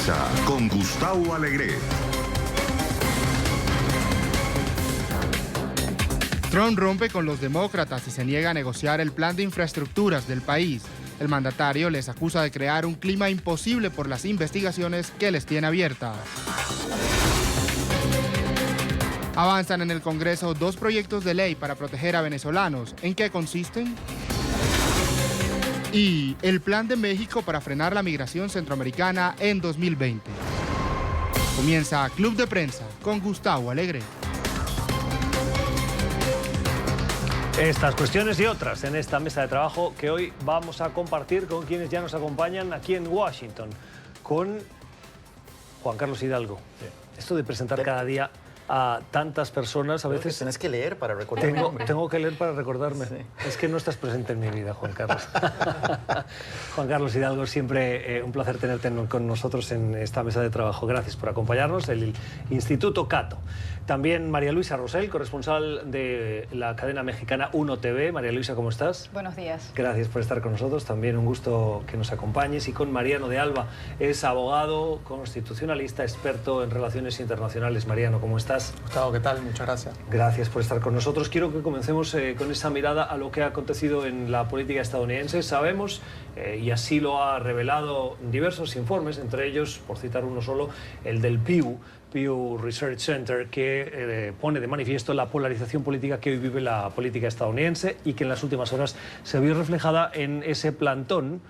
mesa con Gustavo Alegre. Trump rompe con los demócratas y se niega a negociar el plan de infraestructuras del país. El mandatario les acusa de crear un clima imposible por las investigaciones que les tiene abiertas. Avanzan en el Congreso 2 proyectos de ley para proteger a venezolanos. ¿En qué consisten? Y el plan de México para frenar la migración centroamericana en 2020. Comienza Club de Prensa con Gustavo Alegre. Estas cuestiones y otras en esta mesa de trabajo que hoy vamos a compartir con quienes ya nos acompañan aquí en Washington, con Juan Carlos Hidalgo. Sí. Esto de presentar cada día a tantas personas, a veces... Tienes que leer para recordar mi nombre. Tengo que leer para recordarme. Sí. Es que no estás presente en mi vida, Juan Carlos. Juan Carlos Hidalgo, siempre un placer tenerte con nosotros en esta mesa de trabajo. Gracias por acompañarnos. El Instituto Cato. También María Luisa Rosell, corresponsal de la cadena mexicana 1 TV. María Luisa, ¿cómo estás? Buenos días. Gracias por estar con nosotros. También un gusto que nos acompañes. Y con Mariano de Alba, es abogado, constitucionalista, experto en relaciones internacionales. Mariano, ¿cómo estás? Gustavo, ¿qué tal? Muchas gracias. Gracias por estar con nosotros. Quiero que comencemos con esa mirada a lo que ha acontecido en la política estadounidense. Sabemos, y así lo ha revelado diversos informes, entre ellos, por citar uno solo, el del Pew Research Center, que pone de manifiesto la polarización política que hoy vive la política estadounidense y que en las últimas horas se vio reflejada en ese plantón,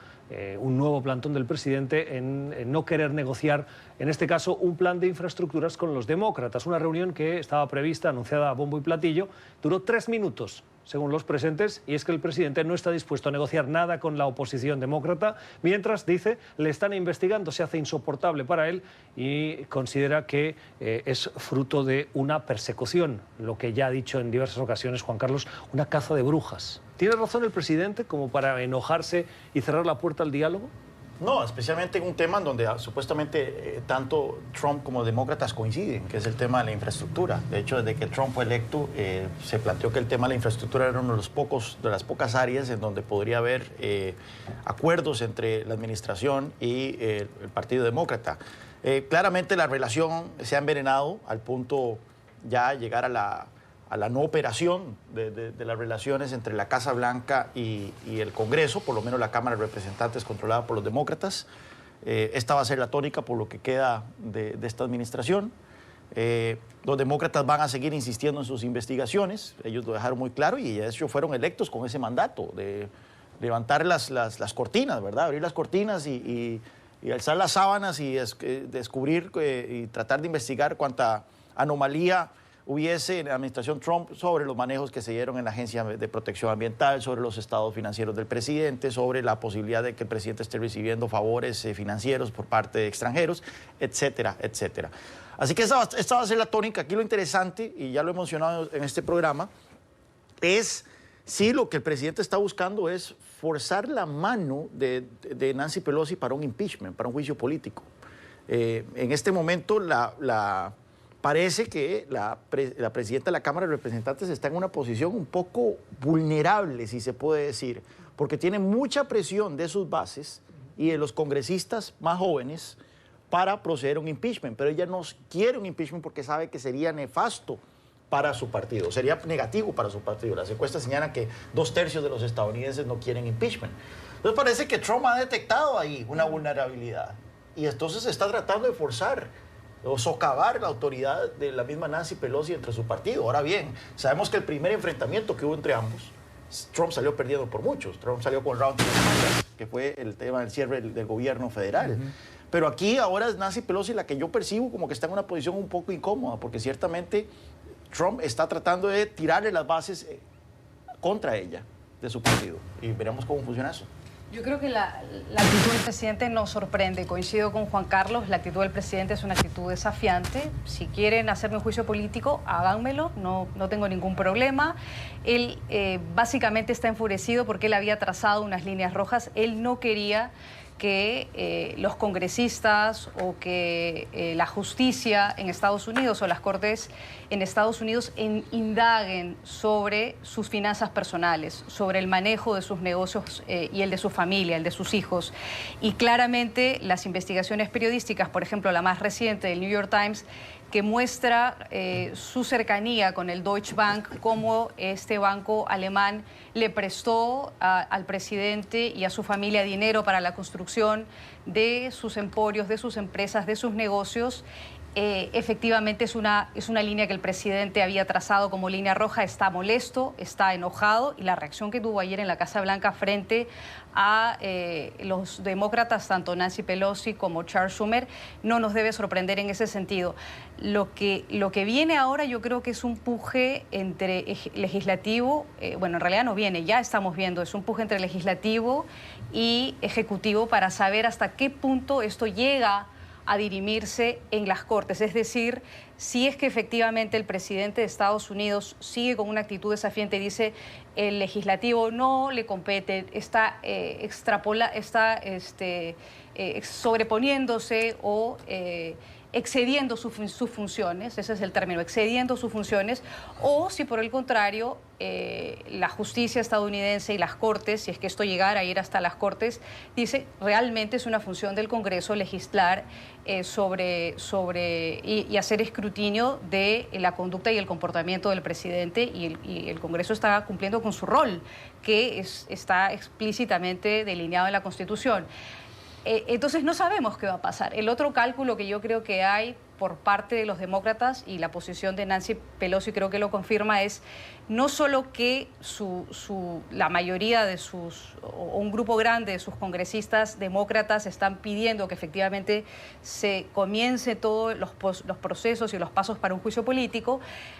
un nuevo plantón del presidente en no querer negociar, en este caso, un plan de infraestructuras con los demócratas. Una reunión que estaba prevista, anunciada a bombo y platillo, duró 3 minutos, según los presentes, y es que el presidente no está dispuesto a negociar nada con la oposición demócrata, mientras, dice, le están investigando, se hace insoportable para él y considera que es fruto de una persecución, lo que ya ha dicho en diversas ocasiones Juan Carlos, una caza de brujas. ¿Tiene razón el presidente como para enojarse y cerrar la puerta al diálogo? No, especialmente en un tema en donde supuestamente tanto Trump como demócratas coinciden, que es el tema de la infraestructura. De hecho, desde que Trump fue electo, se planteó que el tema de la infraestructura era uno de las pocas áreas en donde podría haber acuerdos entre la administración y el Partido Demócrata. Claramente la relación se ha envenenado al punto ya llegar a la no operación de las relaciones entre la Casa Blanca y el Congreso, por lo menos la Cámara de Representantes controlada por los demócratas. Esta va a ser la tónica por lo que queda de esta administración. Los demócratas van a seguir insistiendo en sus investigaciones, ellos lo dejaron muy claro y de hecho fueron electos con ese mandato de levantar las cortinas, ¿verdad? Abrir las cortinas y alzar las sábanas y descubrir y tratar de investigar cuánta anomalía hubiese en la administración Trump sobre los manejos que se dieron en la Agencia de Protección Ambiental, sobre los estados financieros del presidente, sobre la posibilidad de que el presidente esté recibiendo favores financieros por parte de extranjeros, etcétera, etcétera. Así que esta va a ser la tónica. Aquí lo interesante, y ya lo he mencionado en este programa, es si lo que el presidente está buscando es forzar la mano de Nancy Pelosi para un impeachment, para un juicio político. En este momento parece que la presidenta de la Cámara de Representantes está en una posición un poco vulnerable, si se puede decir, porque tiene mucha presión de sus bases y de los congresistas más jóvenes para proceder a un impeachment, pero ella no quiere un impeachment porque sabe que sería nefasto para su partido, sería negativo para su partido. Las encuestas señalan que 2/3 de los estadounidenses no quieren impeachment. Entonces parece que Trump ha detectado ahí una vulnerabilidad y entonces está tratando de forzar o socavar la autoridad de la misma Nancy Pelosi entre su partido. Ahora bien, sabemos que el primer enfrentamiento que hubo entre ambos, Trump salió perdiendo por muchos. Trump salió con Ron DeSantis, que fue el tema del cierre del gobierno federal. Pero aquí ahora es Nancy Pelosi la que yo percibo como que está en una posición un poco incómoda, porque ciertamente Trump está tratando de tirarle las bases contra ella, de su partido. Y veremos cómo funciona eso. Yo creo que la actitud del presidente nos sorprende. Coincido con Juan Carlos, la actitud del presidente es una actitud desafiante. Si quieren hacerme un juicio político, háganmelo, no tengo ningún problema. Él básicamente está enfurecido porque él había trazado unas líneas rojas. Él no quería que los congresistas o que la justicia en Estados Unidos o las cortes en Estados Unidos indaguen sobre sus finanzas personales, sobre el manejo de sus negocios y el de su familia, el de sus hijos. Y claramente las investigaciones periodísticas, por ejemplo, la más reciente del New York Times, que muestra su cercanía con el Deutsche Bank, cómo este banco alemán le prestó al presidente y a su familia dinero para la construcción de sus emporios, de sus empresas, de sus negocios. Efectivamente es una línea que el presidente había trazado como línea roja. Está molesto, está enojado, y la reacción que tuvo ayer en la Casa Blanca frente a los demócratas, tanto Nancy Pelosi como Charles Schumer, no nos debe sorprender en ese sentido. Lo que viene ahora, yo creo que es un puje entre legislativo, bueno, en realidad no viene, ya estamos viendo, es un puje entre legislativo y ejecutivo para saber hasta qué punto esto llega a dirimirse en las Cortes. Es decir, si es que efectivamente el presidente de Estados Unidos sigue con una actitud desafiante y dice el legislativo no le compete, está sobreponiéndose o excediendo sus funciones, ese es el término, excediendo sus funciones, o si por el contrario la justicia estadounidense y las Cortes, si es que esto llegara a ir hasta las Cortes, dice realmente es una función del Congreso legislar y hacer escrutinio de la conducta y el comportamiento del presidente, y el Congreso está cumpliendo con su rol, que está explícitamente delineado en la Constitución. Entonces no sabemos qué va a pasar. El otro cálculo que yo creo que hay por parte de los demócratas, y la posición de Nancy Pelosi creo que lo confirma, es no solo que la mayoría de o un grupo grande de sus congresistas demócratas están pidiendo que efectivamente se comience todos los procesos y los pasos para un juicio político,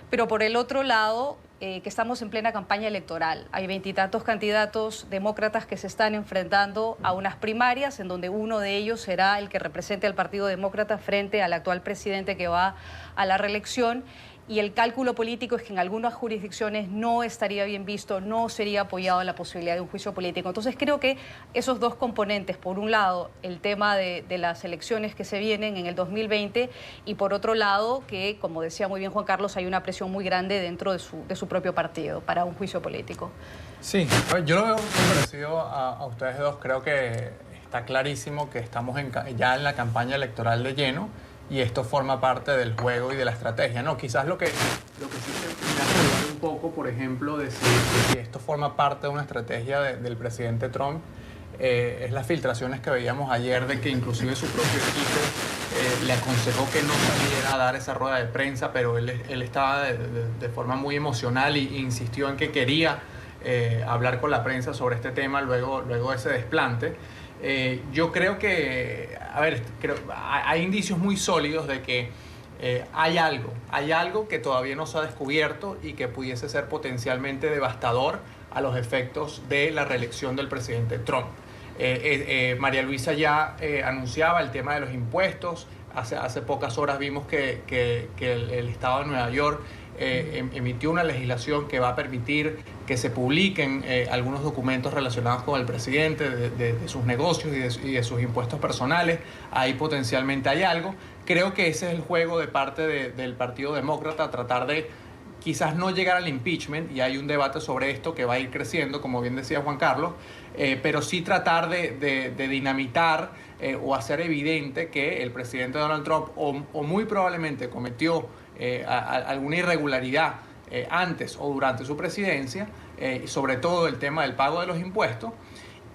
pero por el otro lado, que estamos en plena campaña electoral. Hay 20 y tantos candidatos demócratas que se están enfrentando a unas primarias en donde uno de ellos será el que represente al Partido Demócrata frente al actual presidente que va a la reelección. Y el cálculo político es que en algunas jurisdicciones no estaría bien visto, no sería apoyado la posibilidad de un juicio político. Entonces creo que esos dos componentes, por un lado el tema de las elecciones que se vienen en el 2020, y por otro lado que, como decía muy bien Juan Carlos, hay una presión muy grande dentro de su propio partido para un juicio político. Sí, yo lo veo muy parecido a ustedes dos. Creo que está clarísimo que estamos ya en la campaña electoral de lleno, y esto forma parte del juego y de la estrategia, ¿no? Quizás lo que sí me hace dudar un poco, por ejemplo, de si esto forma parte de una estrategia del presidente Trump, es las filtraciones que veíamos ayer de que inclusive su propio equipo le aconsejó que no saliera a dar esa rueda de prensa, pero él estaba de forma muy emocional e insistió en que quería hablar con la prensa sobre este tema luego de ese desplante. Yo creo que, hay indicios muy sólidos de que hay algo que todavía no se ha descubierto y que pudiese ser potencialmente devastador a los efectos de la reelección del presidente Trump. María Luisa ya anunciaba el tema de los impuestos. Hace pocas horas vimos que el Estado de Nueva York emitió una legislación que va a permitir que se publiquen algunos documentos relacionados con el presidente, de sus negocios y de sus impuestos personales. Ahí potencialmente hay algo. Creo que ese es el juego de parte del Partido Demócrata, tratar de quizás no llegar al impeachment, y hay un debate sobre esto que va a ir creciendo, como bien decía Juan Carlos, pero sí tratar de dinamitar o hacer evidente que el presidente Donald Trump o muy probablemente cometió alguna irregularidad antes o durante su presidencia, sobre todo el tema del pago de los impuestos,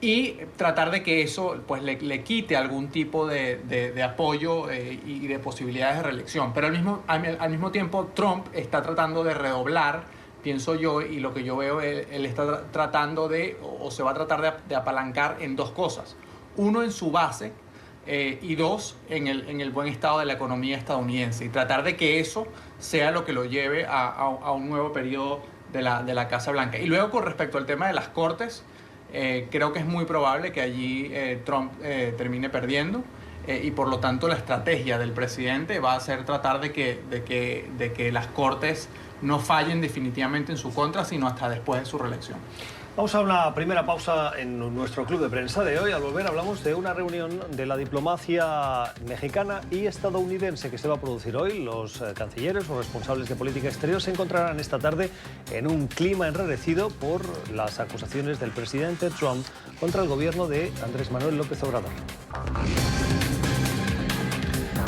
y tratar de que eso pues le quite algún tipo de apoyo y de posibilidades de reelección. Pero al mismo tiempo Trump está tratando de redoblar, pienso yo, y lo que yo veo, él está tratando o se va a tratar de apalancar en dos cosas. Uno, en su base, y dos, en el buen estado de la economía estadounidense, y tratar de que eso sea lo que lo lleve a un nuevo periodo de la Casa Blanca. Y luego, con respecto al tema de las Cortes, creo que es muy probable que allí Trump termine perdiendo, y por lo tanto la estrategia del presidente va a ser tratar de que las Cortes no fallen definitivamente en su contra, sino hasta después de su reelección. Vamos a una primera pausa en nuestro club de prensa de hoy. Al volver hablamos de una reunión de la diplomacia mexicana y estadounidense que se va a producir hoy. Los cancilleres o responsables de política exterior se encontrarán esta tarde en un clima enrarecido por las acusaciones del presidente Trump contra el gobierno de Andrés Manuel López Obrador.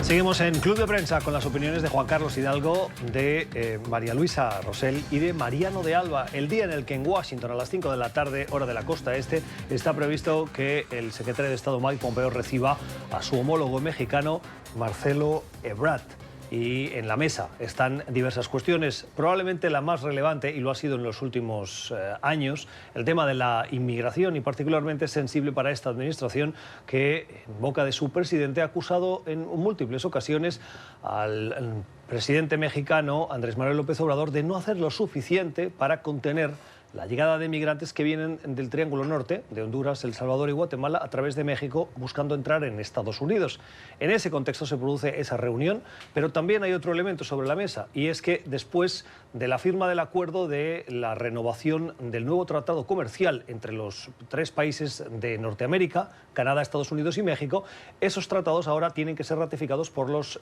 Seguimos en Club de Prensa con las opiniones de Juan Carlos Hidalgo, de María Luisa Rosell y de Mariano de Alba. El día en el que en Washington a las 5 de la tarde, hora de la costa este, está previsto que el secretario de Estado Mike Pompeo reciba a su homólogo mexicano Marcelo Ebrard. Y en la mesa están diversas cuestiones, probablemente la más relevante, y lo ha sido en los últimos años, el tema de la inmigración, y particularmente sensible para esta administración que, en boca de su presidente, ha acusado en múltiples ocasiones al presidente mexicano Andrés Manuel López Obrador de no hacer lo suficiente para contener la llegada de migrantes que vienen del Triángulo Norte, de Honduras, El Salvador y Guatemala, a través de México, buscando entrar en Estados Unidos. En ese contexto se produce esa reunión, pero también hay otro elemento sobre la mesa, y es que después de la firma del acuerdo de la renovación del nuevo tratado comercial entre los tres países de Norteamérica, Canadá, Estados Unidos y México, esos tratados ahora tienen que ser ratificados por los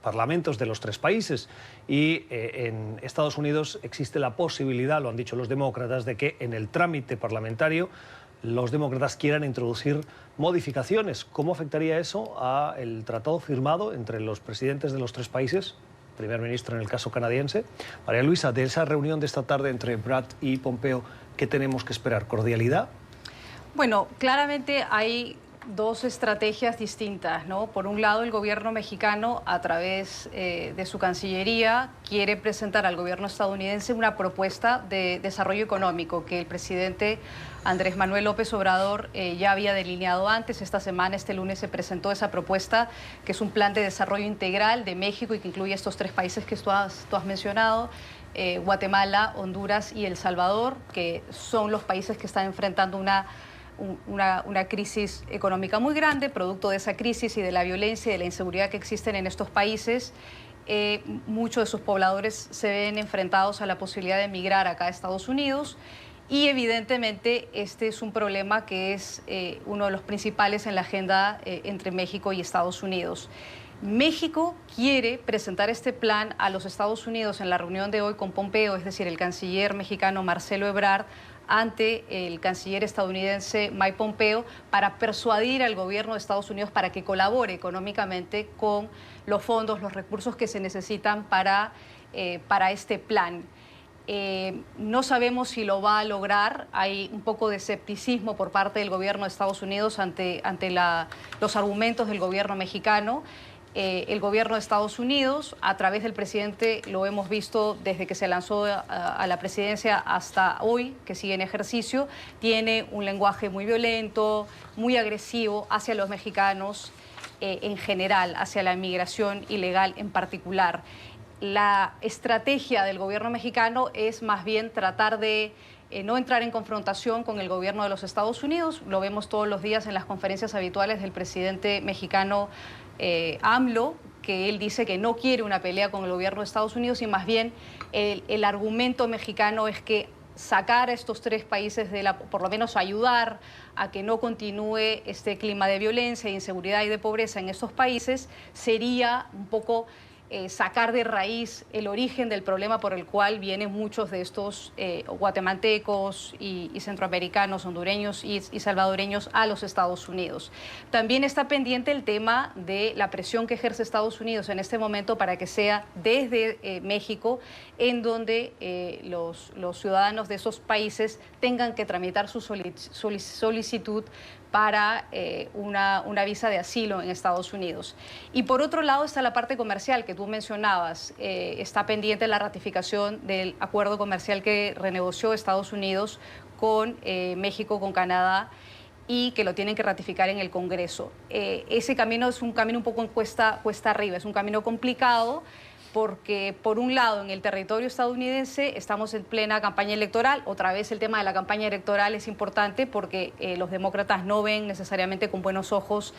parlamentos de los tres países, y en Estados Unidos existe la posibilidad, lo han dicho los demócratas, de que en el trámite parlamentario los demócratas quieran introducir modificaciones. ¿Cómo afectaría eso al tratado firmado entre los presidentes de los tres países? Primer ministro en el caso canadiense. María Luisa, de esa reunión de esta tarde entre Ebrard y Pompeo, ¿qué tenemos que esperar? ¿Cordialidad? Bueno, claramente hay dos estrategias distintas, ¿no? Por un lado, el gobierno mexicano, a través de su Cancillería, quiere presentar al gobierno estadounidense una propuesta de desarrollo económico que el presidente Andrés Manuel López Obrador ya había delineado antes. Esta semana, este lunes, se presentó esa propuesta, que es un plan de desarrollo integral de México y que incluye estos tres países que tú has mencionado, Guatemala, Honduras y El Salvador, que son los países que están enfrentando una crisis económica muy grande, producto de esa crisis y de la violencia y de la inseguridad que existen en estos países. Muchos de sus pobladores se ven enfrentados a la posibilidad de emigrar acá a Estados Unidos, y evidentemente este es un problema que es uno de los principales en la agenda entre México y Estados Unidos. México quiere presentar este plan a los Estados Unidos en la reunión de hoy con Pompeo, es decir, el canciller mexicano Marcelo Ebrard, ante el canciller estadounidense Mike Pompeo, para persuadir al gobierno de Estados Unidos para que colabore económicamente con los fondos, los recursos que se necesitan para este plan. No sabemos si lo va a lograr. Hay un poco de escepticismo por parte del gobierno de Estados Unidos ante los argumentos del gobierno mexicano. El gobierno de Estados Unidos, a través del presidente, lo hemos visto desde que se lanzó a la presidencia hasta hoy, que sigue en ejercicio, tiene un lenguaje muy violento, muy agresivo hacia los mexicanos en general, hacia la inmigración ilegal en particular. La estrategia del gobierno mexicano es más bien tratar de no entrar en confrontación con el gobierno de los Estados Unidos. Lo vemos todos los días en las conferencias habituales del presidente mexicano AMLO, que él dice que no quiere una pelea con el gobierno de Estados Unidos, y más bien el argumento mexicano es que sacar a estos tres países por lo menos ayudar a que no continúe este clima de violencia, inseguridad y de pobreza en estos países, sería un poco sacar de raíz el origen del problema por el cual vienen muchos de estos guatemaltecos y centroamericanos, hondureños y salvadoreños a los Estados Unidos. También está pendiente el tema de la presión que ejerce Estados Unidos en este momento para que sea desde México en donde los ciudadanos de esos países tengan que tramitar su solicitud para una visa de asilo en Estados Unidos. Y por otro lado está la parte comercial que tú mencionabas. Está pendiente la ratificación del acuerdo comercial que renegoció Estados Unidos con México, con Canadá, y que lo tienen que ratificar en el Congreso. Ese camino es un camino un poco en cuesta arriba, es un camino complicado, porque por un lado en el territorio estadounidense estamos en plena campaña electoral. Otra vez el tema de la campaña electoral es importante porque los demócratas no ven necesariamente con buenos ojos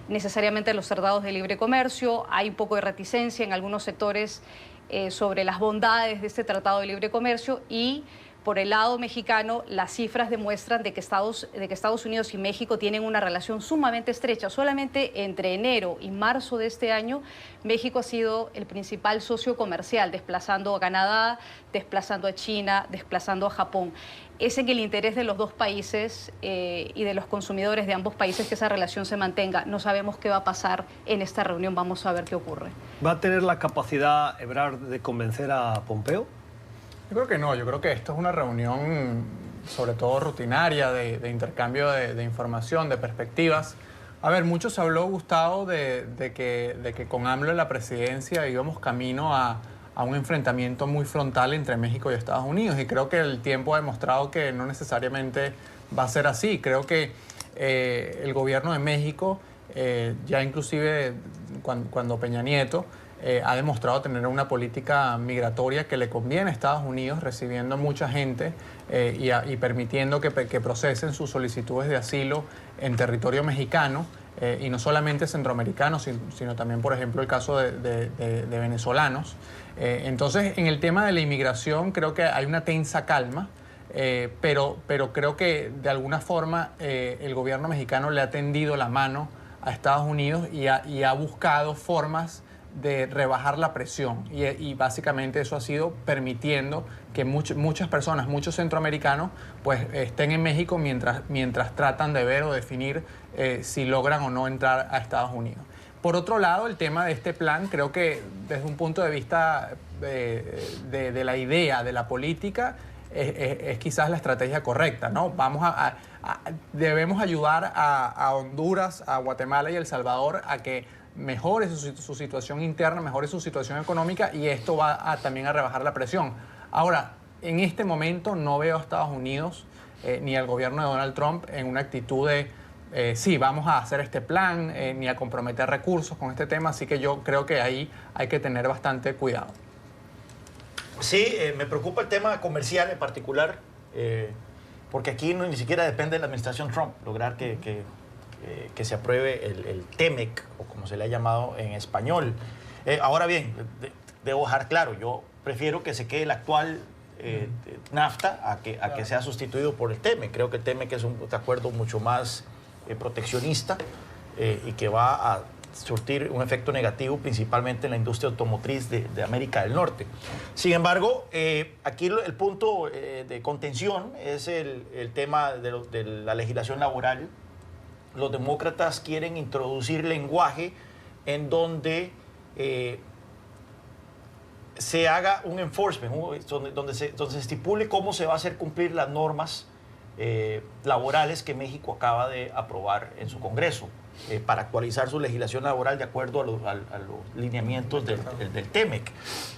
necesariamente los tratados de libre comercio. Hay un poco de reticencia en algunos sectores sobre las bondades de este tratado de libre comercio, y Por el lado mexicano, las cifras demuestran de que Estados Unidos y México tienen una relación sumamente estrecha. Solamente entre enero y marzo de este año, México ha sido el principal socio comercial, desplazando a Canadá, desplazando a China, desplazando a Japón. Es en el interés de los dos países y de los consumidores de ambos países que esa relación se mantenga. No sabemos qué va a pasar en esta reunión, vamos a ver qué ocurre. ¿Va a tener la capacidad Ebrard de convencer a Pompeo? Yo creo que no, yo creo que esto es una reunión sobre todo rutinaria de intercambio de información, de perspectivas. A ver, mucho se habló, Gustavo, de que con AMLO en la presidencia íbamos camino a un enfrentamiento muy frontal entre México y Estados Unidos, y creo que el tiempo ha demostrado que no necesariamente va a ser así. Creo que el gobierno de México, ya inclusive cuando Peña Nieto, ha demostrado tener una política migratoria que le conviene a Estados Unidos, recibiendo mucha gente y permitiendo que procesen sus solicitudes de asilo en territorio mexicano, y no solamente centroamericanos, sino también, por ejemplo, el caso de venezolanos. Entonces, en el tema de la inmigración creo que hay una tensa calma, pero creo que de alguna forma el gobierno mexicano le ha tendido la mano a Estados Unidos y ha buscado formas de rebajar la presión, y básicamente eso ha sido permitiendo que muchas personas, muchos centroamericanos, pues estén en México mientras tratan de ver o definir si logran o no entrar a Estados Unidos. Por otro lado, el tema de este plan, creo que desde un punto de vista de la idea, de la política, es quizás la estrategia correcta, ¿no? Debemos ayudar a Honduras, a Guatemala y El Salvador a que mejore su situación interna, mejore su situación económica, y esto va también a rebajar la presión. Ahora, en este momento no veo a Estados Unidos ni al gobierno de Donald Trump en una actitud de sí, vamos a hacer este plan, ni a comprometer recursos con este tema, así que yo creo que ahí hay que tener bastante cuidado. Sí, me preocupa el tema comercial en particular, porque aquí ni siquiera depende de la administración Trump lograr que se apruebe el TEMEC, o como se le ha llamado en español. Ahora bien, debo dejar claro, yo prefiero que se quede el actual NAFTA a que sea sustituido por el TEMEC. Creo que el TEMEC es un acuerdo mucho más proteccionista y que va a surtir un efecto negativo principalmente en la industria automotriz de América del Norte. Sin embargo, aquí el punto de contención es el tema de la legislación laboral. Los demócratas quieren introducir lenguaje en donde se haga un enforcement, donde se estipule cómo se va a hacer cumplir las normas laborales que México acaba de aprobar en su Congreso para actualizar su legislación laboral de acuerdo a los lineamientos del TEMEC.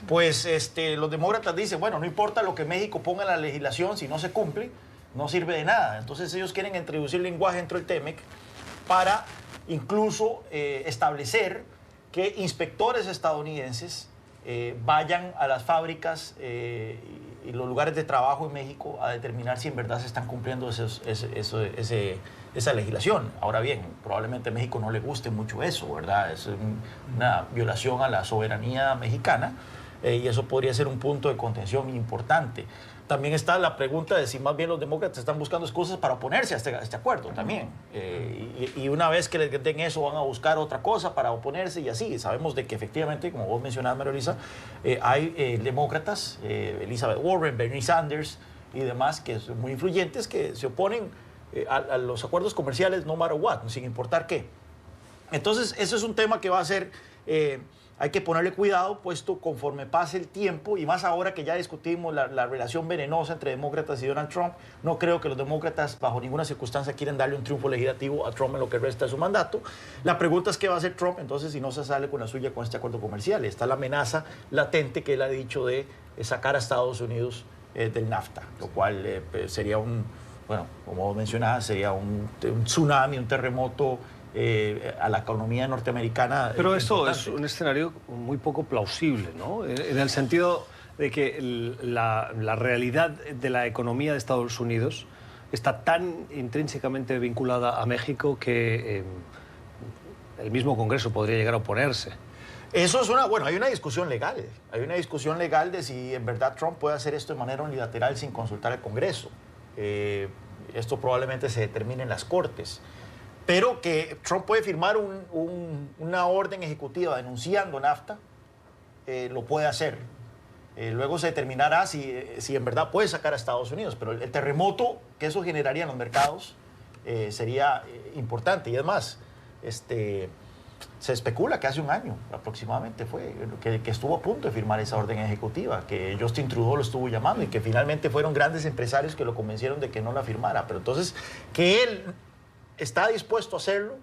Pues los demócratas dicen, bueno, no importa lo que México ponga en la legislación, si no se cumple, no sirve de nada. Entonces ellos quieren introducir lenguaje dentro del TEMEC para incluso establecer que inspectores estadounidenses vayan a las fábricas y los lugares de trabajo en México a determinar si en verdad se están cumpliendo esa legislación. Ahora bien, probablemente a México no le guste mucho eso, ¿verdad? Es una violación a la soberanía mexicana y eso podría ser un punto de contención importante. También está la pregunta de si más bien los demócratas están buscando excusas para oponerse a este acuerdo también. Y una vez que les den eso, van a buscar otra cosa para oponerse y así. Sabemos de que efectivamente, como vos mencionabas, María Luisa, hay demócratas, Elizabeth Warren, Bernie Sanders y demás, que son muy influyentes, que se oponen a los acuerdos comerciales no matter what, sin importar qué. Entonces, eso es un tema que va a ser... hay que ponerle cuidado, puesto conforme pase el tiempo, y más ahora que ya discutimos la relación venenosa entre demócratas y Donald Trump, no creo que los demócratas bajo ninguna circunstancia quieran darle un triunfo legislativo a Trump en lo que resta de su mandato. La pregunta es qué va a hacer Trump entonces si no se sale con la suya con este acuerdo comercial. Está la amenaza latente que él ha dicho de sacar a Estados Unidos del NAFTA, lo cual sería bueno, como mencionabas, sería un tsunami, un terremoto a la economía norteamericana. Pero eso es un escenario muy poco plausible, ¿no? En el sentido de que la realidad de la economía de Estados Unidos está tan intrínsecamente vinculada a México que el mismo Congreso podría llegar a oponerse. Eso es bueno, hay una discusión legal. Hay una discusión legal de si en verdad Trump puede hacer esto de manera unilateral sin consultar al Congreso. Esto probablemente se determine en las Cortes. Pero que Trump puede firmar una orden ejecutiva denunciando NAFTA, lo puede hacer. Luego se determinará si en verdad puede sacar a Estados Unidos. Pero el terremoto que eso generaría en los mercados sería importante. Y además, se especula que hace un año aproximadamente fue que estuvo a punto de firmar esa orden ejecutiva, que Justin Trudeau lo estuvo llamando y que finalmente fueron grandes empresarios que lo convencieron de que no la firmara. Pero entonces, que él está dispuesto a hacerlo,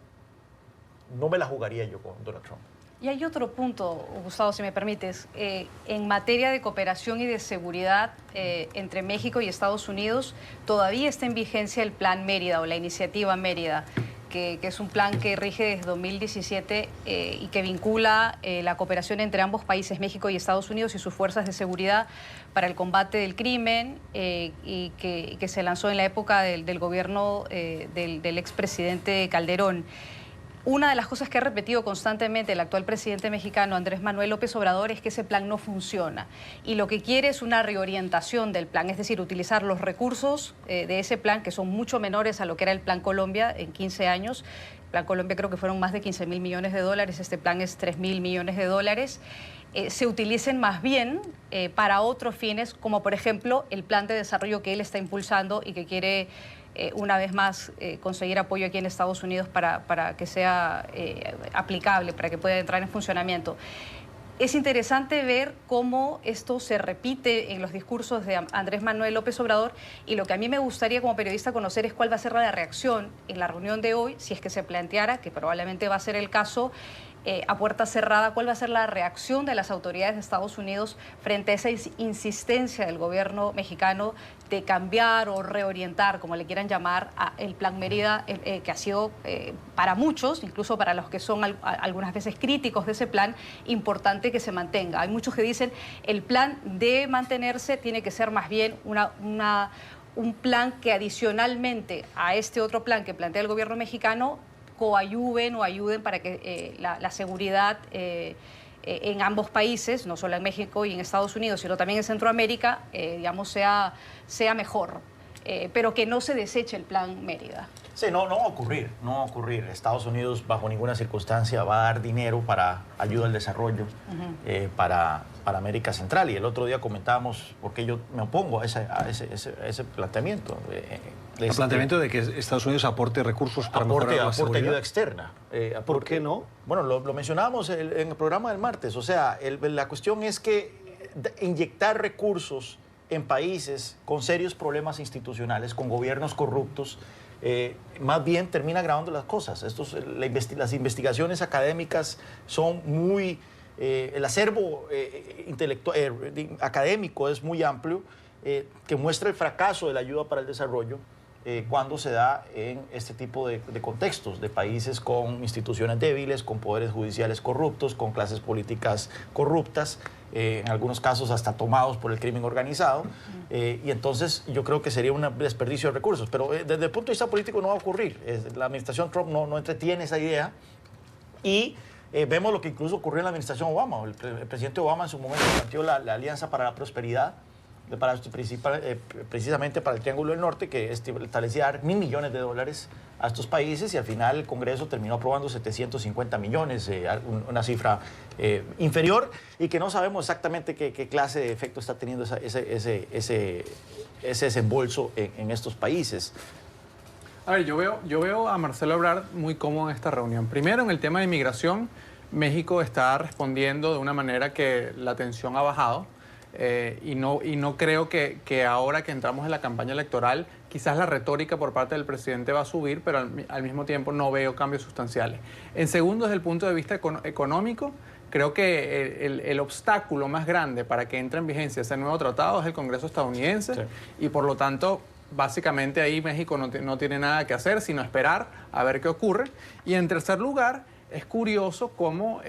no me la jugaría yo con Donald Trump. Y hay otro punto, Gustavo, si me permites. En materia de cooperación y de seguridad entre México y Estados Unidos, todavía está en vigencia el Plan Mérida o la Iniciativa Mérida, que es un plan que rige desde 2017 y que vincula la cooperación entre ambos países, México y Estados Unidos, y sus fuerzas de seguridad para el combate del crimen y que se lanzó en la época del gobierno del expresidente Calderón. Una de las cosas que ha repetido constantemente el actual presidente mexicano, Andrés Manuel López Obrador, es que ese plan no funciona. Y lo que quiere es una reorientación del plan, es decir, utilizar los recursos de ese plan, que son mucho menores a lo que era el Plan Colombia en 15 años. El Plan Colombia creo que fueron más de 15.000 millones de dólares, este plan es 3.000 millones de dólares. Se utilicen más bien para otros fines, como por ejemplo el plan de desarrollo que él está impulsando y que quiere una vez más conseguir apoyo aquí en Estados Unidos para que sea aplicable, para que pueda entrar en funcionamiento. Es interesante ver cómo esto se repite en los discursos de Andrés Manuel López Obrador, y lo que a mí me gustaría como periodista conocer es cuál va a ser la reacción en la reunión de hoy, si es que se planteara, que probablemente va a ser el caso, a puerta cerrada, cuál va a ser la reacción de las autoridades de Estados Unidos frente a esa insistencia del gobierno mexicano de cambiar o reorientar, como le quieran llamar, el Plan Mérida, que ha sido para muchos, incluso para los que son algunas veces críticos de ese plan, importante que se mantenga. Hay muchos que dicen el plan debe mantenerse, tiene que ser más bien un plan que adicionalmente a este otro plan que plantea el gobierno mexicano coayuven o ayuden para que la seguridad en ambos países, no solo en México y en Estados Unidos, sino también en Centroamérica, digamos, sea mejor, pero que no se deseche el Plan Mérida. Sí, no va a ocurrir, no va a ocurrir. Estados Unidos bajo ninguna circunstancia va a dar dinero para ayuda al desarrollo para América Central. Y el otro día comentábamos, porque yo me opongo a ese planteamiento. El planteamiento de que Estados Unidos aporte recursos para mejorar la seguridad. Aporte ayuda externa. ¿Por qué no? Bueno, lo mencionábamos en el programa del martes. O sea, la cuestión es que inyectar recursos en países con serios problemas institucionales, con gobiernos corruptos, más bien termina agravando las cosas. Las investigaciones académicas son muy... el acervo académico es muy amplio, que muestra el fracaso de la ayuda para el desarrollo cuando se da en este tipo de contextos, de países con instituciones débiles, con poderes judiciales corruptos, con clases políticas corruptas, en algunos casos hasta tomados por el crimen organizado, y entonces yo creo que sería un desperdicio de recursos. Pero desde el punto de vista político no va a ocurrir. La administración Trump no entretiene esa idea, y vemos lo que incluso ocurrió en la administración Obama. El presidente Obama en su momento planteó la Alianza para la Prosperidad, precisamente para el Triángulo del Norte, que establecía dar $1.000 millones a estos países, y al final el Congreso terminó aprobando 750 millones, una cifra inferior, y que no sabemos exactamente qué clase de efecto está teniendo ese desembolso en estos países. A ver, yo veo a Marcelo Ebrard muy cómodo en esta reunión. Primero, en el tema de inmigración, México está respondiendo de una manera que la tensión ha bajado. Y no creo que ahora que entramos en la campaña electoral, quizás la retórica por parte del presidente va a subir, pero al mismo tiempo no veo cambios sustanciales. En segundo, desde el punto de vista económico, creo que el obstáculo más grande para que entre en vigencia ese nuevo tratado es el Congreso estadounidense, sí. Y por lo tanto, básicamente ahí México no tiene nada que hacer, sino esperar a ver qué ocurre. Y en tercer lugar, es curioso cómo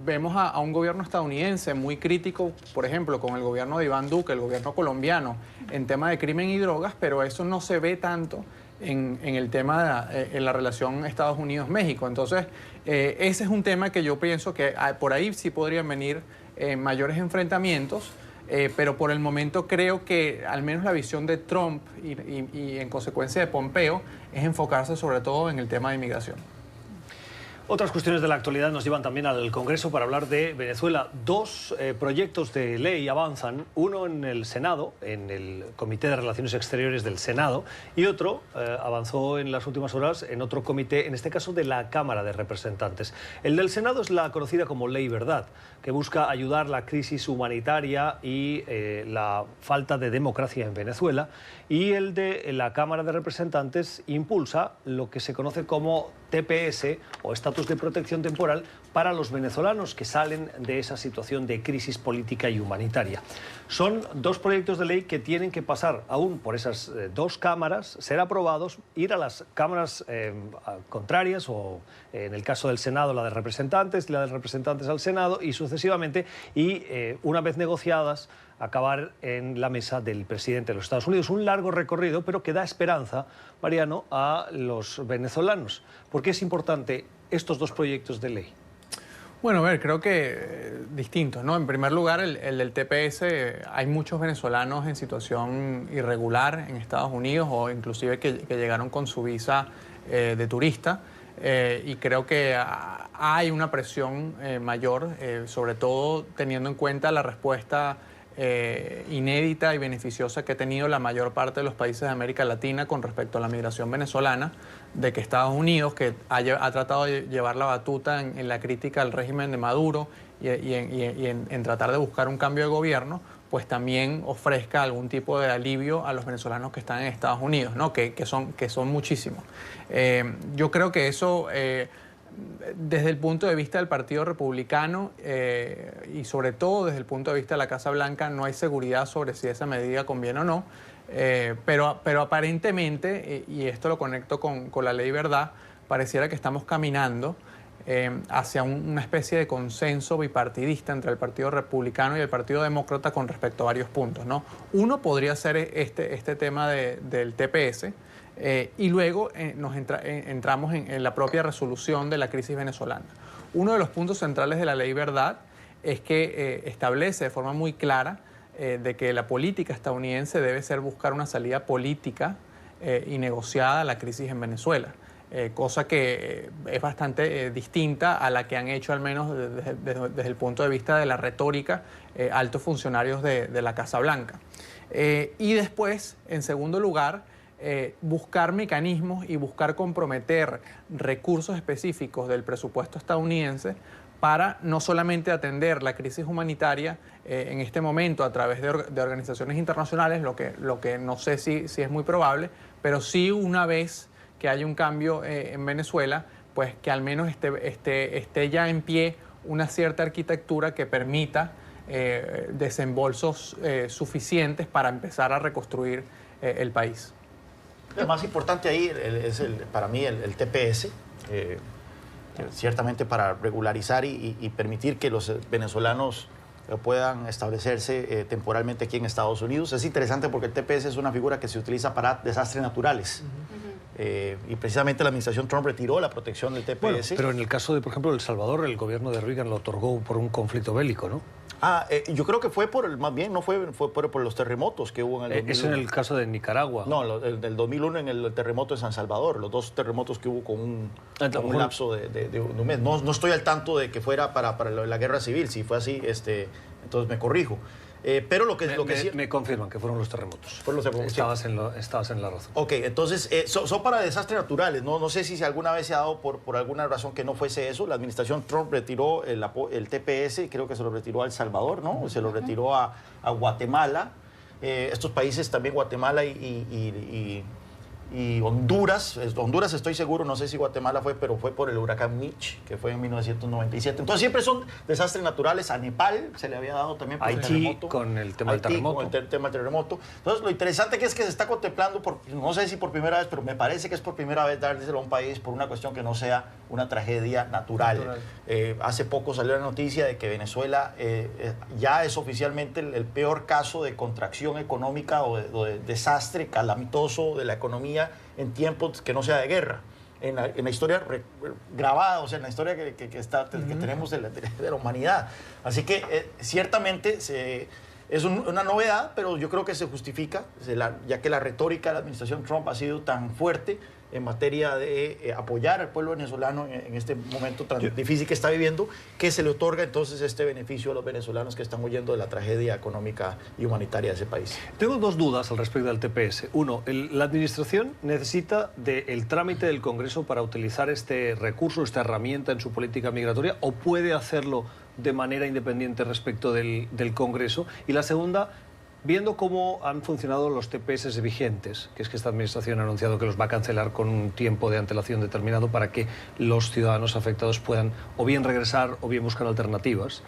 vemos a un gobierno estadounidense muy crítico, por ejemplo, con el gobierno de Iván Duque, el gobierno colombiano, en tema de crimen y drogas, pero eso no se ve tanto en el tema, en la relación Estados Unidos-México. Entonces, ese es un tema que yo pienso que por ahí sí podrían venir mayores enfrentamientos, pero por el momento creo que al menos la visión de Trump y en consecuencia de Pompeo es enfocarse sobre todo en el tema de inmigración. Otras cuestiones de la actualidad nos llevan también al Congreso para hablar de Venezuela. Dos proyectos de ley avanzan, uno en el Senado, en el Comité de Relaciones Exteriores del Senado, y otro avanzó en las últimas horas en otro comité, en este caso de la Cámara de Representantes. El del Senado es la conocida como Ley Verdad, que busca ayudar la crisis humanitaria y la falta de democracia en Venezuela, y el de la Cámara de Representantes impulsa lo que se conoce como TPS o estatus de protección temporal para los venezolanos que salen de esa situación de crisis política y humanitaria. Son dos proyectos de ley que tienen que pasar aún por esas dos cámaras, ser aprobados, ir a las cámaras contrarias, o en el caso del Senado la de representantes, la de representantes al Senado y sucesivamente, y una vez negociadas acabar en la mesa del presidente de los Estados Unidos. Un largo recorrido, pero que da esperanza, Mariano, a los venezolanos. ¿Por qué es importante estos dos proyectos de ley? Bueno, a ver, creo que distintos, ¿no? En primer lugar, el del TPS, hay muchos venezolanos en situación irregular en Estados Unidos o inclusive que llegaron con su visa de turista, y creo que hay una presión mayor, sobre todo teniendo en cuenta la respuesta inédita y beneficiosa que ha tenido la mayor parte de los países de América Latina con respecto a la migración venezolana, de que Estados Unidos, que ha tratado de llevar la batuta en la crítica al régimen de Maduro y en tratar de buscar un cambio de gobierno, pues también ofrezca algún tipo de alivio a los venezolanos que están en Estados Unidos, ¿no? que son muchísimos. Yo creo que eso, desde el punto de vista del Partido Republicano y sobre todo desde el punto de vista de la Casa Blanca, no hay seguridad sobre si esa medida conviene o no, pero aparentemente, y esto lo conecto con la Ley Verdad, pareciera que estamos caminando hacia una especie de consenso bipartidista entre el Partido Republicano y el Partido Demócrata con respecto a varios puntos, ¿no? Uno podría ser este tema del TPS, y luego entramos en la propia resolución de la crisis venezolana. Uno de los puntos centrales de la Ley Verdad es que establece de forma muy clara de que la política estadounidense debe ser buscar una salida política y negociada a la crisis en Venezuela, cosa que es bastante distinta a la que han hecho, al menos desde el punto de vista de la retórica, altos funcionarios de la Casa Blanca. Y después, en segundo lugar, buscar mecanismos y buscar comprometer recursos específicos del presupuesto estadounidense para no solamente atender la crisis humanitaria en este momento a través de organizaciones internacionales, lo que no sé si es muy probable, pero sí una vez que haya un cambio en Venezuela, pues que al menos esté ya en pie una cierta arquitectura que permita desembolsos suficientes para empezar a reconstruir el país. Lo más importante ahí es para mí el TPS, ciertamente para regularizar y permitir que los venezolanos puedan establecerse temporalmente aquí en Estados Unidos. Es interesante porque el TPS es una figura que se utiliza para desastres naturales. Y precisamente la administración Trump retiró la protección del TPS. Bueno, pero en el caso de, por ejemplo, El Salvador, el gobierno de Reagan lo otorgó por un conflicto bélico, ¿no? Yo creo que fue más bien no fue por los terremotos que hubo en el 2001. Eso en el caso de Nicaragua. No, el del 2001 en el terremoto de San Salvador, los dos terremotos que hubo con un lapso de un mes. No estoy al tanto de que fuera para la guerra civil. Si fue así, entonces me corrijo. Pero lo que sí... Me confirman que fueron los terremotos. Fueron los terremotos. Estabas en la razón. Ok, entonces son para desastres naturales. No sé si alguna vez se ha dado por alguna razón que no fuese eso. La administración Trump retiró el TPS, creo que se lo retiró a El Salvador, ¿no? Se lo retiró a Guatemala. Estos países también, Guatemala y Honduras. Honduras estoy seguro, no sé si Guatemala fue, pero fue por el huracán Mitch, que fue en 1997. Entonces siempre son desastres naturales. A Nepal se le había dado también por el terremoto. Con el tema del terremoto. Con el tema del terremoto. Entonces lo interesante que es que se está contemplando, no sé si por primera vez, pero me parece que es por primera vez dárselo a un país por una cuestión que no sea una tragedia natural. Hace poco salió la noticia de que Venezuela ya es oficialmente el peor caso de contracción económica o de desastre calamitoso de la economía economía en tiempos que no sea de guerra. En la historia grabada, o sea, en la historia que tenemos de la humanidad. Así que ciertamente es una novedad, pero yo creo que se justifica, ya que la retórica de la administración Trump ha sido tan fuerte en materia de apoyar al pueblo venezolano en este momento tan difícil que está viviendo, que se le otorga entonces este beneficio a los venezolanos que están huyendo de la tragedia económica y humanitaria de ese país. Tengo dos dudas al respecto del TPS. Uno, la administración necesita del trámite del Congreso para utilizar este recurso, esta herramienta en su política migratoria, o puede hacerlo de manera independiente respecto del Congreso. Y la segunda, viendo cómo han funcionado los TPS vigentes, que es que esta administración ha anunciado que los va a cancelar con un tiempo de antelación determinado para que los ciudadanos afectados puedan o bien regresar o bien buscar alternativas,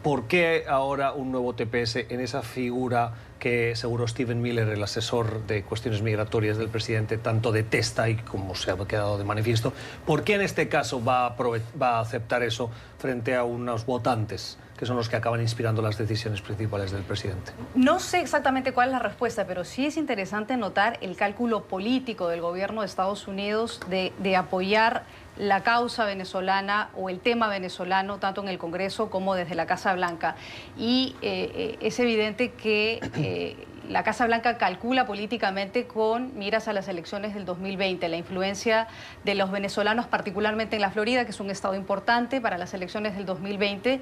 ¿por qué ahora un nuevo TPS en esa figura que seguro Stephen Miller, el asesor de cuestiones migratorias del presidente, tanto detesta y como se ha quedado de manifiesto? ¿Por qué en este caso va a aceptar eso frente a unos votantes que son los que acaban inspirando las decisiones principales del presidente? No sé exactamente cuál es la respuesta, pero sí es interesante notar el cálculo político del gobierno de Estados Unidos de apoyar la causa venezolana o el tema venezolano, tanto en el Congreso como desde la Casa Blanca. Y es evidente que la Casa Blanca calcula políticamente con miras a las elecciones del 2020, la influencia de los venezolanos, particularmente en la Florida, que es un estado importante para las elecciones del 2020,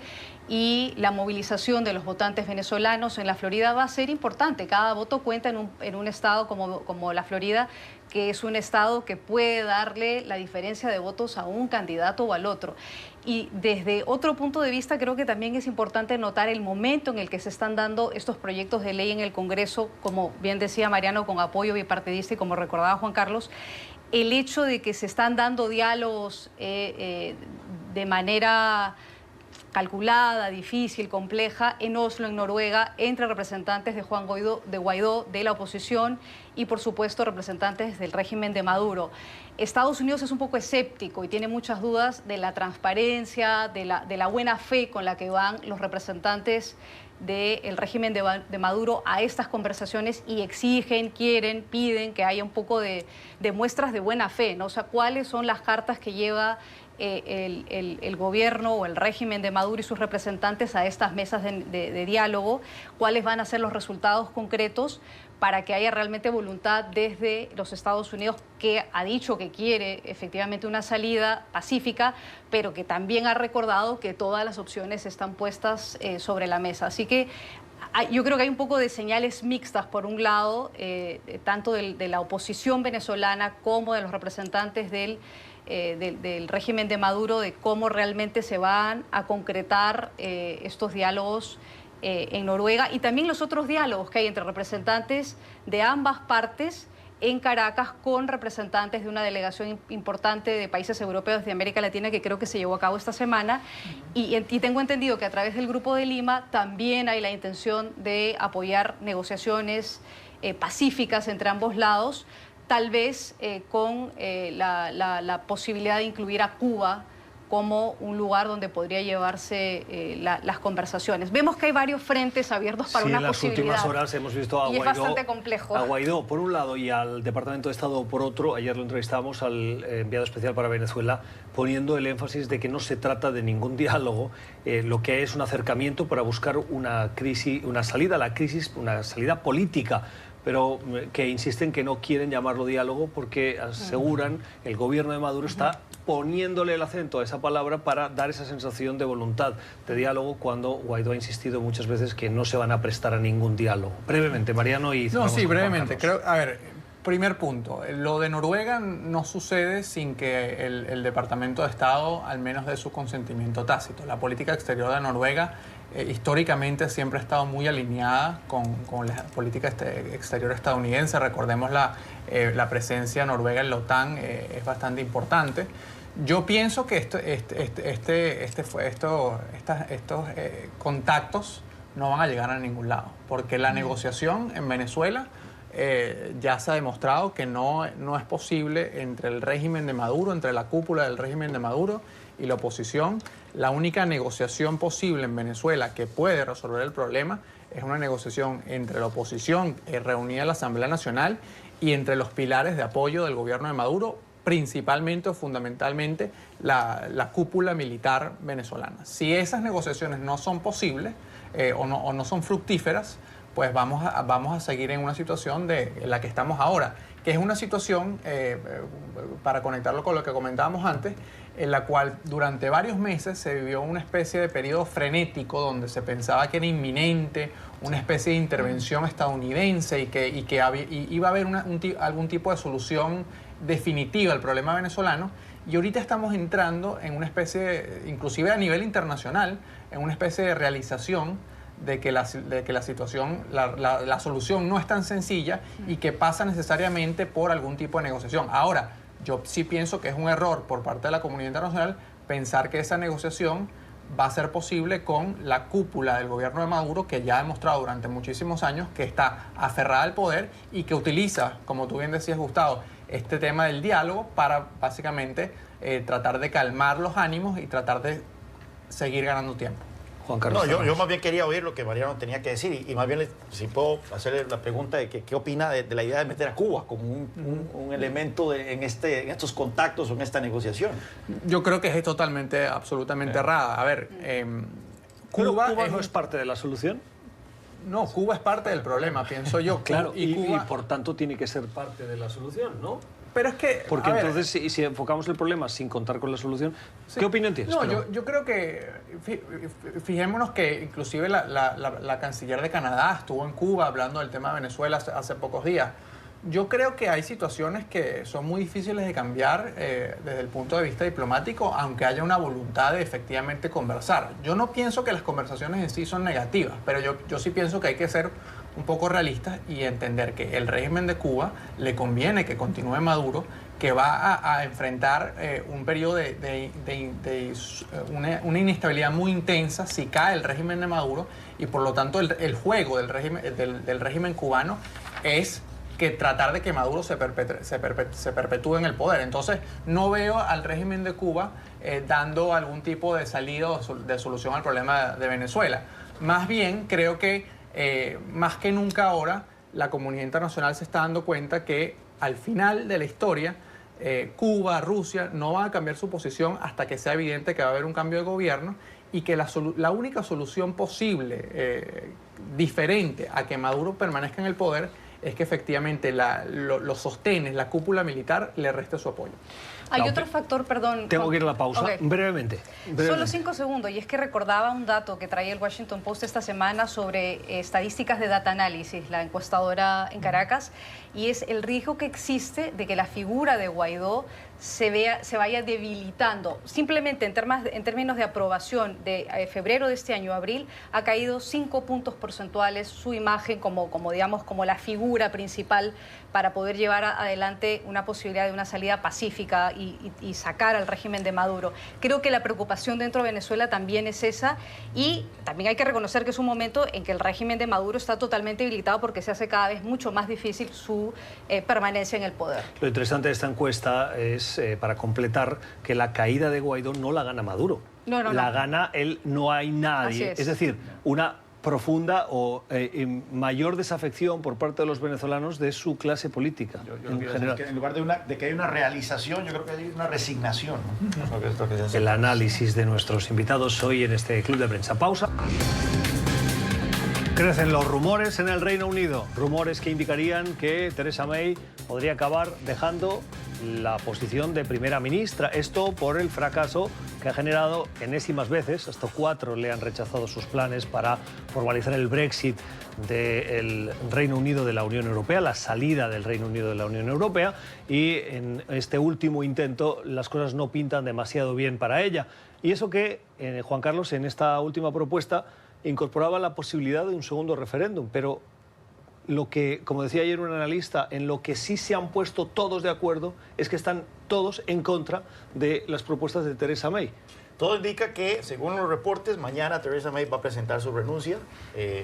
y la movilización de los votantes venezolanos en la Florida va a ser importante. Cada voto cuenta en un estado como la Florida, que es un estado que puede darle la diferencia de votos a un candidato o al otro. Y desde otro punto de vista, creo que también es importante notar el momento en el que se están dando estos proyectos de ley en el Congreso, como bien decía Mariano, con apoyo bipartidista, y como recordaba Juan Carlos, el hecho de que se están dando diálogos de manera calculada, difícil, compleja, en Oslo, en Noruega, entre representantes de Guaidó, de la oposición, y por supuesto representantes del régimen de Maduro. Estados Unidos es un poco escéptico y tiene muchas dudas de la transparencia, de la buena fe con la que van los representantes del régimen de Maduro a estas conversaciones, y exigen, quieren, piden que haya un poco de muestras de buena fe, ¿no? O sea, cuáles son las cartas que lleva el gobierno o el régimen de Maduro y sus representantes a estas mesas de diálogo, cuáles van a ser los resultados concretos para que haya realmente voluntad desde los Estados Unidos, que ha dicho que quiere efectivamente una salida pacífica, pero que también ha recordado que todas las opciones están puestas sobre la mesa. Así que yo creo que hay un poco de señales mixtas, por un lado, tanto de la oposición venezolana como de los representantes del régimen de Maduro, de cómo realmente se van a concretar estos diálogos en Noruega, y también los otros diálogos que hay entre representantes de ambas partes en Caracas con representantes de una delegación importante de países europeos de América Latina, que creo que se llevó a cabo esta semana, y tengo entendido que a través del Grupo de Lima también hay la intención de apoyar negociaciones pacíficas entre ambos lados, tal vez con la posibilidad de incluir a Cuba como un lugar donde podría llevarse las conversaciones. Vemos que hay varios frentes abiertos para una posibilidad. En las últimas horas hemos visto a Guaidó, Guaidó, es bastante complejo. a Guaidó por un lado y al Departamento de Estado por otro. Ayer lo entrevistamos al enviado especial para Venezuela, poniendo el énfasis de que no se trata de ningún diálogo, lo que es un acercamiento para buscar una salida a la crisis, una salida política, pero que insisten que no quieren llamarlo diálogo porque aseguran el gobierno de Maduro está poniéndole el acento a esa palabra para dar esa sensación de voluntad de diálogo, cuando Guaidó ha insistido muchas veces que no se van a prestar a ningún diálogo. Brevemente, Mariano, y no, sí, brevemente. Creo, a ver, primer punto, lo de Noruega no sucede sin que el Departamento de Estado al menos dé su consentimiento tácito. La política exterior de Noruega históricamente siempre ha estado muy alineada con la política exterior estadounidense. Recordemos la presencia noruega en la OTAN, es bastante importante. Yo pienso que estos contactos no van a llegar a ningún lado, porque la negociación en Venezuela ya se ha demostrado que no es posible entre el régimen de Maduro, entre la cúpula del régimen de Maduro y la oposición. La única negociación posible en Venezuela que puede resolver el problema es una negociación entre la oposición reunida en la Asamblea Nacional y entre los pilares de apoyo del gobierno de Maduro, principalmente o fundamentalmente la cúpula militar venezolana. Si esas negociaciones no son posibles o no son fructíferas, pues vamos a seguir en una situación en la que estamos ahora, que es una situación, para conectarlo con lo que comentábamos antes, en la cual durante varios meses se vivió una especie de periodo frenético donde se pensaba que era inminente una especie de intervención estadounidense y que iba a haber algún tipo de solución definitiva al problema venezolano. Y ahorita estamos entrando en una especie, inclusive a nivel internacional, en una especie de realización de que la situación, la solución no es tan sencilla y que pasa necesariamente por algún tipo de negociación. Ahora, yo sí pienso que es un error por parte de la comunidad internacional pensar que esa negociación va a ser posible con la cúpula del gobierno de Maduro, que ya ha demostrado durante muchísimos años que está aferrada al poder y que utiliza, como tú bien decías, Gustavo, este tema del diálogo para básicamente tratar de calmar los ánimos y tratar de seguir ganando tiempo. Juan Carlos. No, yo más bien quería oír lo que Mariano tenía que decir y más bien, si puedo hacerle la pregunta de qué opina de la idea de meter a Cuba como un elemento en estos contactos o en esta negociación. Yo creo que es totalmente, absolutamente errada. A ver, ¿Cuba no es parte de la solución? No, Cuba es parte del problema, pienso yo. Claro, y Cuba, por tanto tiene que ser parte de la solución, ¿no? Pero es que... Porque entonces, si enfocamos el problema sin contar con la solución, sí. ¿Qué opinión tienes? No, yo creo que, fijémonos que inclusive la canciller de Canadá estuvo en Cuba hablando del tema de Venezuela hace pocos días. Yo creo que hay situaciones que son muy difíciles de cambiar desde el punto de vista diplomático, aunque haya una voluntad de efectivamente conversar. Yo no pienso que las conversaciones en sí son negativas, pero yo sí pienso que hay que ser un poco realistas y entender que el régimen de Cuba le conviene que continúe Maduro, que va a enfrentar un periodo una inestabilidad muy intensa si cae el régimen de Maduro, y por lo tanto el juego del régimen cubano es que tratar de que Maduro se perpetúe en el poder. Entonces no veo al régimen de Cuba dando algún tipo de salida o de solución al problema de Venezuela. Más bien creo que más que nunca ahora la comunidad internacional se está dando cuenta que al final de la historia Cuba, Rusia no van a cambiar su posición hasta que sea evidente que va a haber un cambio de gobierno, y que la única solución posible diferente a que Maduro permanezca en el poder es que efectivamente los sostenes, la cúpula militar, le reste su apoyo. Hay otro factor, perdón. Tengo que ir a la pausa. Okay. Brevemente. Solo 5 segundos, y es que recordaba un dato que traía el Washington Post esta semana sobre estadísticas de Data Analysis, la encuestadora en Caracas, y es el riesgo que existe de que la figura de Guaidó se vaya debilitando. Simplemente en términos de aprobación de febrero de este año a abril, ha caído 5 puntos porcentuales su imagen como la figura principal para poder llevar adelante una posibilidad de una salida pacífica y sacar al régimen de Maduro. Creo que la preocupación dentro de Venezuela también es esa, y también hay que reconocer que es un momento en que el régimen de Maduro está totalmente debilitado porque se hace cada vez mucho más difícil su permanencia en el poder. Lo interesante de esta encuesta es, para completar, que la caída de Guaidó no la gana Maduro. La gana él, no hay nadie. Es decir, una profunda o mayor desafección por parte de los venezolanos de su clase política. En general. Que en lugar de que haya una realización, yo creo que hay una resignación, ¿no? El análisis de nuestros invitados hoy en este Club de Prensa. Pausa. Crecen los rumores en el Reino Unido, rumores que indicarían que Theresa May podría acabar dejando la posición de primera ministra. Esto por el fracaso que ha generado enésimas veces, hasta 4 le han rechazado sus planes para formalizar el Brexit del Reino Unido de la Unión Europea, la salida del Reino Unido de la Unión Europea, y en este último intento las cosas no pintan demasiado bien para ella. Y eso que, Juan Carlos, en esta última propuesta incorporaba la posibilidad de un segundo referéndum, pero lo que, como decía ayer un analista, en lo que sí se han puesto todos de acuerdo es que están todos en contra de las propuestas de Theresa May. Todo indica que, según los reportes, mañana Theresa May va a presentar su renuncia.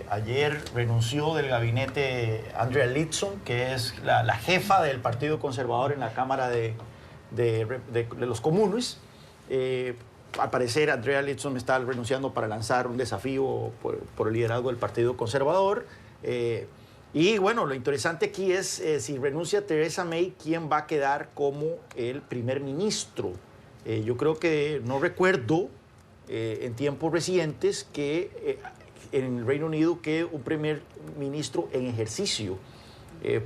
Ayer renunció del gabinete Andrea Leadsom, que es la jefa del Partido Conservador en la Cámara de los Comunes. Al parecer, Andrea Leadsom está renunciando para lanzar un desafío por el liderazgo del Partido Conservador. Y bueno, lo interesante aquí es si renuncia Theresa May, ¿quién va a quedar como el primer ministro? Yo creo que no recuerdo en tiempos recientes que en el Reino Unido quede un primer ministro en ejercicio,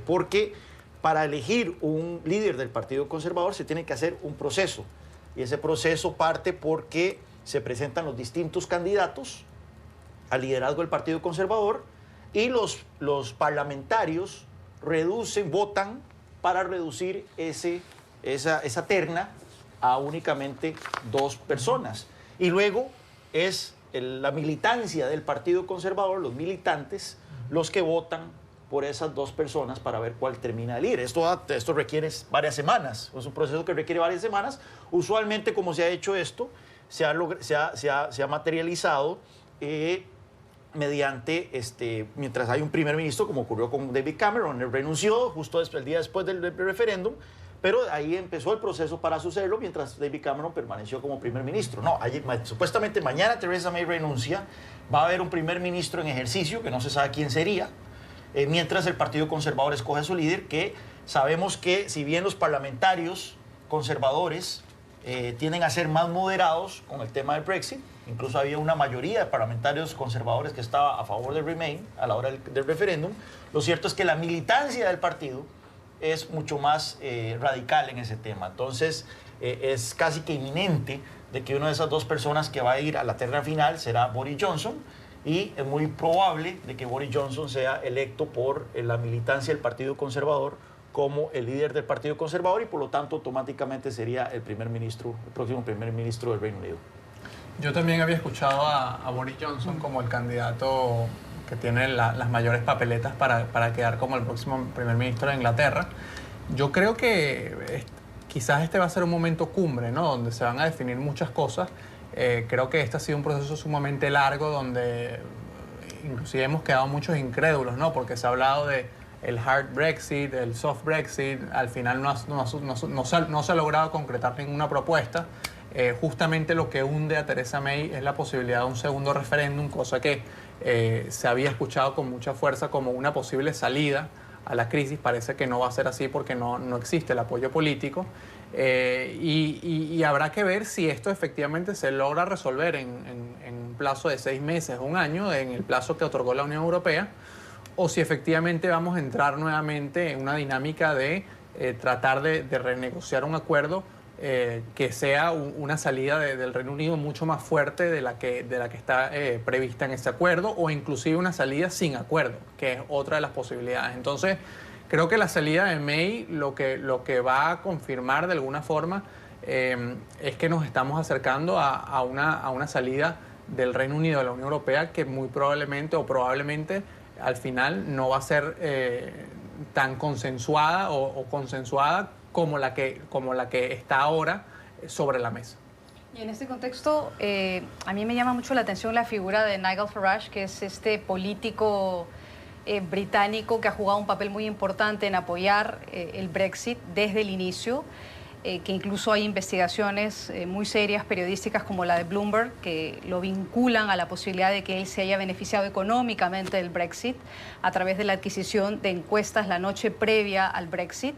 porque para elegir un líder del Partido Conservador se tiene que hacer un proceso, y ese proceso parte porque se presentan los distintos candidatos al liderazgo del Partido Conservador y los parlamentarios votan para reducir esa terna a únicamente 2 personas. Y luego es la militancia del Partido Conservador, los militantes, los que votan por esas 2 personas para ver cuál termina de líder. Esto requiere varias semanas, es un proceso que requiere varias semanas. Usualmente, como se ha hecho esto, se ha materializado mediante, mientras hay un primer ministro, como ocurrió con David Cameron. Él renunció justo el día después del referéndum, pero ahí empezó el proceso para sucederlo mientras David Cameron permaneció como primer ministro. No, supuestamente mañana Theresa May renuncia, va a haber un primer ministro en ejercicio, que no se sabe quién sería, mientras el Partido Conservador escoge a su líder, que sabemos que si bien los parlamentarios conservadores tienden a ser más moderados con el tema del Brexit, incluso había una mayoría de parlamentarios conservadores que estaba a favor del Remain a la hora del referéndum, lo cierto es que la militancia del partido es mucho más radical en ese tema. Entonces, es casi que inminente de que una de esas 2 personas que va a ir a la terna final será Boris Johnson, y es muy probable de que Boris Johnson sea electo por la militancia del Partido Conservador como el líder del Partido Conservador, y por lo tanto automáticamente sería el próximo primer ministro del Reino Unido. Yo también había escuchado a Boris Johnson como el candidato que tiene las mayores papeletas para quedar como el próximo primer ministro de Inglaterra. Yo creo que quizás este va a ser un momento cumbre, ¿no? Donde se van a definir muchas cosas. Creo que este ha sido un proceso sumamente largo donde inclusive hemos quedado muchos incrédulos, ¿no? Porque se ha hablado de el hard Brexit, el soft Brexit. Al final no se ha logrado concretar ninguna propuesta. Justamente lo que hunde a Theresa May es la posibilidad de un segundo referéndum, cosa que se había escuchado con mucha fuerza como una posible salida a la crisis. Parece que no va a ser así porque no existe el apoyo político. Y habrá que ver si esto efectivamente se logra resolver en un plazo de 6 meses, 1 año, en el plazo que otorgó la Unión Europea, o si efectivamente vamos a entrar nuevamente en una dinámica de tratar de renegociar un acuerdo que sea una salida del Reino Unido mucho más fuerte de la que está prevista en ese acuerdo, o inclusive una salida sin acuerdo, que es otra de las posibilidades. Entonces, creo que la salida de May lo que va a confirmar de alguna forma es que nos estamos acercando a una salida del Reino Unido de la Unión Europea que muy probablemente o probablemente al final no va a ser tan consensuada o consensuada como la que está ahora sobre la mesa. Y en este contexto, a mí me llama mucho la atención la figura de Nigel Farage, que es este político británico que ha jugado un papel muy importante en apoyar el Brexit desde el inicio, que incluso hay investigaciones muy serias periodísticas como la de Bloomberg que lo vinculan a la posibilidad de que él se haya beneficiado económicamente del Brexit a través de la adquisición de encuestas la noche previa al Brexit.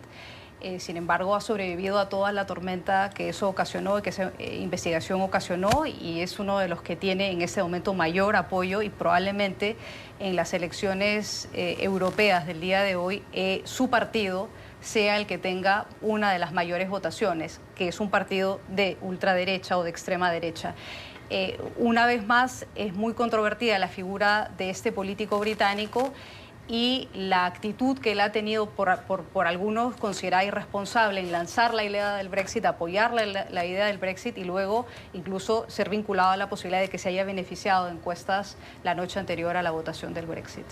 Sin embargo, ha sobrevivido a toda la tormenta que eso ocasionó, que esa investigación ocasionó, y es uno de los que tiene en este momento mayor apoyo, y probablemente en las elecciones europeas del día de hoy su partido sea el que tenga una de las mayores votaciones, que es un partido de ultraderecha o de extrema derecha. Una vez más, es muy controvertida la figura de este político británico, y la actitud que él ha tenido por algunos considerada irresponsable en lanzar la idea del Brexit, apoyar la idea del Brexit y luego incluso ser vinculado a la posibilidad de que se haya beneficiado de encuestas la noche anterior a la votación del Brexit.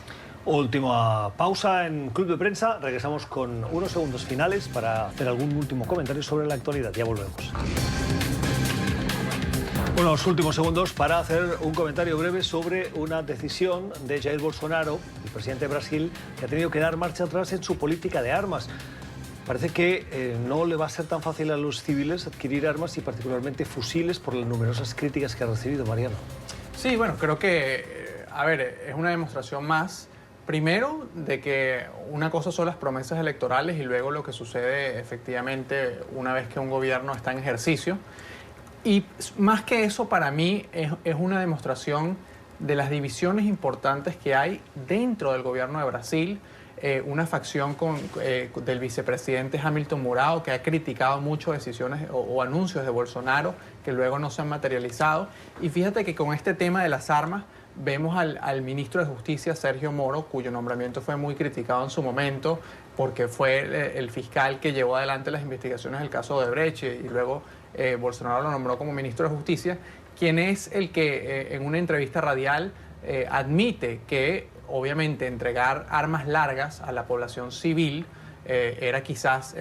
Última pausa en Club de Prensa. Regresamos con unos segundos finales para hacer algún último comentario sobre la actualidad. Ya volvemos. Bueno, los últimos segundos para hacer un comentario breve sobre una decisión de Jair Bolsonaro, el presidente de Brasil, que ha tenido que dar marcha atrás en su política de armas. Parece que no le va a ser tan fácil a los civiles adquirir armas y particularmente fusiles por las numerosas críticas que ha recibido, Mariano. Sí, bueno, creo que, a ver, es una demostración más, primero, de que una cosa son las promesas electorales y luego lo que sucede efectivamente una vez que un gobierno está en ejercicio. Y más que eso, para mí, es una demostración de las divisiones importantes que hay dentro del gobierno de Brasil. Una facción del vicepresidente Hamilton Mourão, que ha criticado mucho decisiones o anuncios de Bolsonaro que luego no se han materializado. Y fíjate que con este tema de las armas vemos al ministro de Justicia, Sergio Moro, cuyo nombramiento fue muy criticado en su momento porque fue el fiscal que llevó adelante las investigaciones del caso de Odebrecht y luego Bolsonaro lo nombró como ministro de Justicia, quien es el que en una entrevista radial admite que obviamente entregar armas largas a la población civil era quizás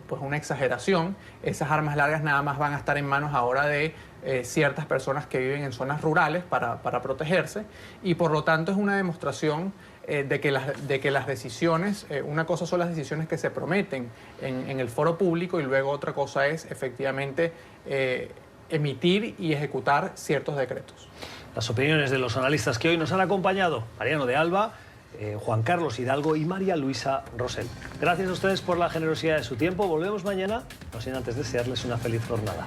pues una exageración. Esas armas largas nada más van a estar en manos ahora de ciertas personas que viven en zonas rurales para protegerse, y por lo tanto es una demostración de que las decisiones, una cosa son las decisiones que se prometen en el foro público y luego otra cosa es efectivamente emitir y ejecutar ciertos decretos. Las opiniones de los analistas que hoy nos han acompañado, Mariano de Alba, Juan Carlos Hidalgo y María Luisa Rosell. Gracias a ustedes por la generosidad de su tiempo. Volvemos mañana, no sin antes desearles una feliz jornada.